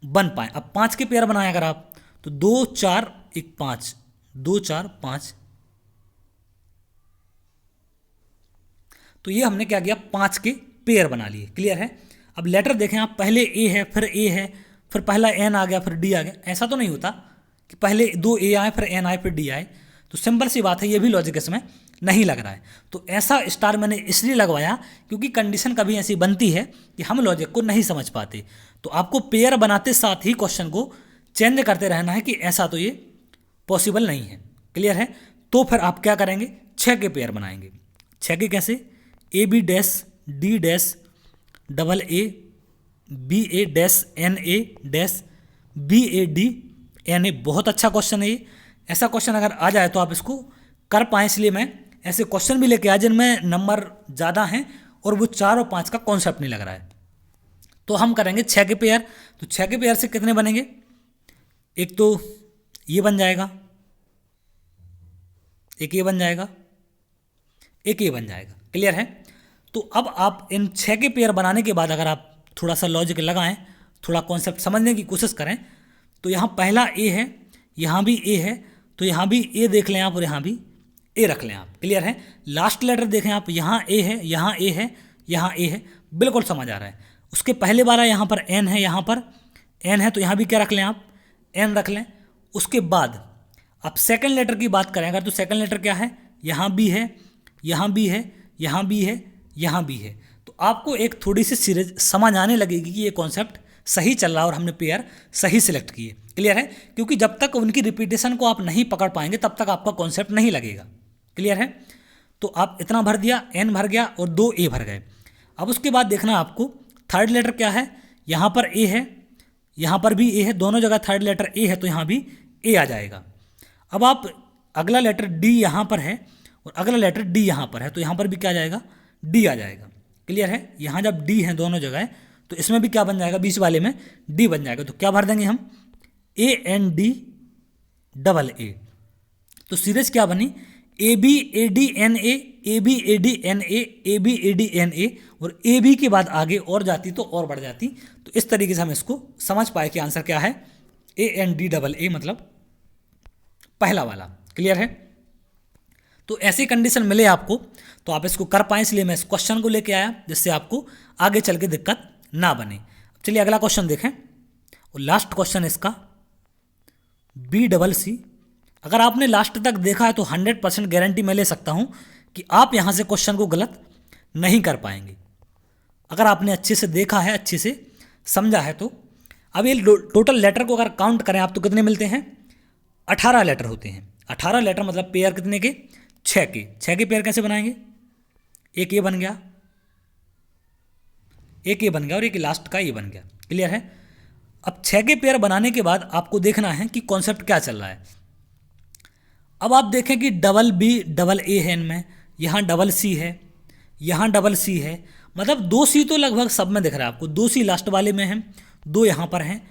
बन पाए। अब 5 के पेयर बनाए अगर आप, तो 2 4 1 5, 2 4 5। तो ये हमने क्या किया, 5 के पेयर बना लिए। क्लियर है। अब लेटर देखें आप, पहले ए है, फिर ए है, फिर पहला एन आ गया, फिर डी आ गया। ऐसा तो नहीं होता कि पहले 2 ए आए, फिर एन आए, फिर डी आए। तो सिंपल सी बात है, ये भी लॉजिक इसमें नहीं लग रहा है। तो ऐसा स्टार मैंने इसलिए लगवाया क्योंकि कंडीशन कभी ऐसी बनती है कि हम लॉजिक को नहीं समझ पाते। तो आपको पेयर बनाते साथ ही क्वेश्चन को चेंज करते रहना है कि ऐसा तो ये पॉसिबल नहीं है। क्लियर है। तो फिर आप क्या करेंगे, 6 के पेयर बनाएंगे। 6 के कैसे, A B dash D dash double A B A dash N A dash B A D N A. बहुत अच्छा क्वेश्चन है ये। ऐसा क्वेश्चन अगर आ जाए तो आप इसको कर पाएँ, इसलिए मैं ऐसे क्वेश्चन भी लेके आया जिनमें नंबर ज़्यादा हैं और वो 4 और 5 का कॉन्सेप्ट नहीं लग रहा है। तो हम करेंगे 6 के पेयर। तो 6 के पेयर से कितने बनेंगे, एक तो ये बन जाएगा, एक ये बन जाएगा, एक ये बन जाएगा। क्लियर है। तो अब आप इन 6 के पेयर बनाने के बाद अगर आप थोड़ा सा लॉजिक लगाएं, थोड़ा कॉन्सेप्ट समझने की कोशिश करें, तो यहाँ पहला ए है, यहाँ भी ए है, तो यहाँ भी ए देख लें आप और यहाँ भी ए रख लें आप। क्लियर है। लास्ट लेटर देखें आप, यहाँ ए है, यहाँ ए है, यहाँ ए है, बिल्कुल समझ आ रहा है। उसके पहले वाला यहाँ पर एन है, यहाँ पर एन है, तो यहाँ भी क्या रख लें आप, एन रख लें। उसके बाद अब सेकंड लेटर की बात करें अगर, तो सेकंड लेटर क्या है, यहाँ बी है, यहाँ बी है, यहाँ बी है, यहाँ बी है। तो आपको एक थोड़ी सी सीरीज समझ आने लगेगी कि ये कॉन्सेप्ट सही चल रहा है और हमने पेयर सही सिलेक्ट किए। क्लियर है। क्योंकि जब तक उनकी रिपीटेशन को आप नहीं पकड़ पाएंगे तब तक आपका कॉन्सेप्ट नहीं लगेगा। क्लियर है। तो आप इतना भर दिया, एन भर गया और 2 ए भर गए। अब उसके बाद देखना आपको थर्ड लेटर क्या है, यहाँ पर ए है, यहाँ पर भी ए है, दोनों जगह थर्ड लेटर ए है, तो यहाँ भी ए आ जाएगा। अब आप अगला लेटर डी यहाँ पर है और अगला लेटर डी यहाँ पर है, तो यहाँ पर भी क्या आ जाएगा, डी आ जाएगा। क्लियर है। यहाँ जब डी है दोनों जगह, तो इसमें भी क्या बन जाएगा, बीच वाले में डी बन जाएगा। तो क्या भर देंगे हम, A N D double A. तो सीरीज क्या बनी, A B A D N A B A D N A B A D N A, और ए बी के बाद आगे और जाती तो और बढ़ जाती। तो इस तरीके से हम इसको समझ पाए कि आंसर क्या है, ए एन डी डबल ए, मतलब पहला वाला। क्लियर है। तो ऐसी कंडीशन मिले आपको तो आप इसको कर पाएँ, इसलिए मैं इस क्वेश्चन को लेके आया जिससे आपको आगे चल के दिक्कत ना बने। चलिए अगला क्वेश्चन देखें, और लास्ट क्वेश्चन इसका बी डबल सी। अगर आपने लास्ट तक देखा है तो 100% गारंटी मैं ले सकता हूं कि आप यहां से क्वेश्चन को गलत नहीं कर पाएंगे, अगर आपने अच्छे से देखा है, अच्छे से समझा है। तो अब ये टोटल लेटर को अगर काउंट करें आप तो कितने मिलते हैं, 18 लेटर होते हैं। 18 लेटर मतलब पेयर कितने के, 6 के। 6 के पेयर कैसे बनाएंगे, एक ये बन गया, एक ये बन गया और एक लास्ट का ये बन गया। क्लियर है। अब 6 के पेयर बनाने के बाद आपको देखना है कि कॉन्सेप्ट क्या चल रहा है। अब आप देखें कि डबल बी डबल ए है इनमें, यहाँ डबल सी है, यहाँ डबल सी है, मतलब 2 सी तो लगभग सब में दिख रहा है आपको। 2 सी लास्ट वाले में है, 2 यहाँ पर हैं,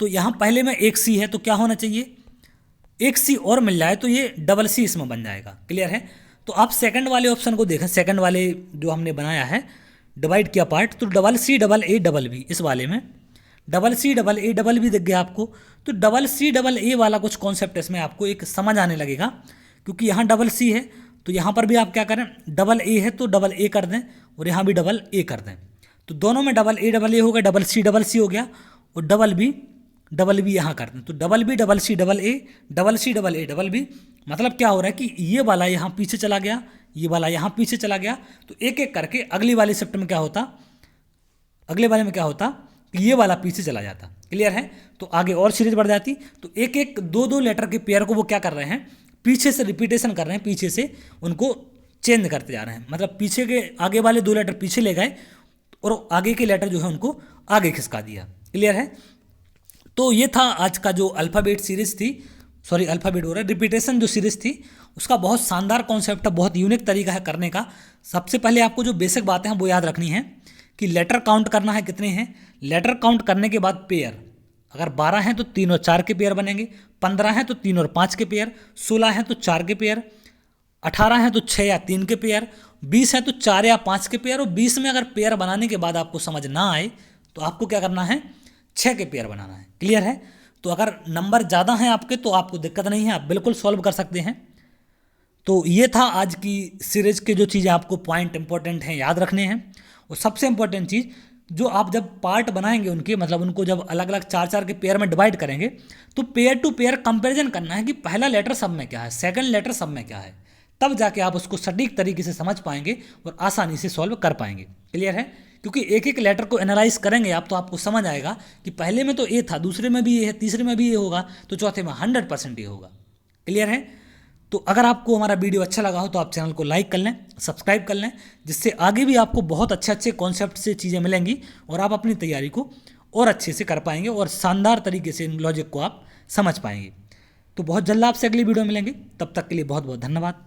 तो यहाँ पहले में 1 सी है, तो क्या होना चाहिए, 1 सी और मिल जाए तो ये डबल सी इसमें बन जाएगा। क्लियर है। तो आप सेकंड वाले ऑप्शन को देखें, सेकंड वाले जो हमने बनाया है डिवाइड किया पार्ट, तो double C double A double B, इस वाले में double C double A double भी दिख गया आपको। तो डबल सी डबल ए वाला कुछ कॉन्सेप्ट इसमें आपको एक समझ आने लगेगा, क्योंकि यहाँ डबल सी है तो यहाँ पर भी आप क्या करें, डबल ए है तो डबल ए कर दें और यहाँ भी डबल ए कर दें। तो दोनों में डबल ए हो गया, डबल सी हो गया, और डबल बी यहाँ कर दें। तो double C double A double B, मतलब क्या हो रहा है कि ये वाला यहाँ पीछे चला गया, ये वाला यहाँ पीछे चला गया। तो एक एक करके अगली वाली शिफ्ट में क्या होता, अगले वाले में क्या होता कि ये वाला पीछे चला जाता। क्लियर है? तो आगे और सीरीज बढ़ जाती। तो एक एक दो दो लेटर के पेयर को वो क्या कर रहे हैं, पीछे से रिपीटेशन कर रहे हैं, पीछे से उनको चेंज करते जा रहे हैं। मतलब पीछे के आगे वाले दो लेटर पीछे ले गए और आगे के लेटर जो है उनको आगे खिसका दिया। क्लियर है? तो ये था आज का जो अल्फ़ाबेट सीरीज थी, सॉरी अल्फ़ाबेट हो रहा है, रिपीटेशन जो सीरीज थी उसका बहुत शानदार कॉन्सेप्ट है, बहुत यूनिक तरीका है करने का। सबसे पहले आपको जो बेसिक बातें हैं वो याद रखनी है कि लेटर काउंट करना है कितने हैं। लेटर काउंट करने के बाद पेयर, अगर 12 हैं तो 3 और 4 के पेयर बनेंगे, 15 हैं तो 3 और 5 के पेयर, 16 हैं तो 4 के पेयर, 18 हैं तो 6 या 3 के पेयर, 20 हैं तो 4 या 5 के पेयर। और 20 में अगर पेयर बनाने के बाद आपको समझ ना आए तो आपको क्या करना है, 6 के पेयर बनाना है। क्लियर है? तो अगर नंबर ज़्यादा हैं आपके तो आपको दिक्कत नहीं है, आप बिल्कुल सॉल्व कर सकते हैं। तो ये था आज की सीरीज के जो चीज़ें आपको पॉइंट इंपॉर्टेंट हैं याद रखने हैं। और सबसे इंपॉर्टेंट चीज़, जो आप जब पार्ट बनाएंगे उनके, मतलब उनको जब अलग अलग 4-4 के पेयर में डिवाइड करेंगे तो पेयर टू पेयर कंपैरिजन करना है कि पहला लेटर सब में क्या है, सेकंड लेटर सब में क्या है, तब जाके आप उसको सटीक तरीके से समझ पाएंगे और आसानी से सॉल्व कर पाएंगे। क्लियर है? क्योंकि एक एक लेटर को एनालाइज करेंगे आप तो आपको समझ आएगा कि पहले में तो ए था, दूसरे में भी ये है, तीसरे में भी ये होगा, तो चौथे में 100% ये होगा। क्लियर है? तो अगर आपको हमारा वीडियो अच्छा लगा हो तो आप चैनल को लाइक कर लें, सब्सक्राइब कर लें, जिससे आगे भी आपको बहुत अच्छे अच्छे कॉन्सेप्ट से चीज़ें मिलेंगी और आप अपनी तैयारी को और अच्छे से कर पाएंगे और शानदार तरीके से इन लॉजिक को आप समझ पाएंगे। तो बहुत जल्द आपसे अगली वीडियो मिलेंगे, तब तक के लिए बहुत बहुत धन्यवाद।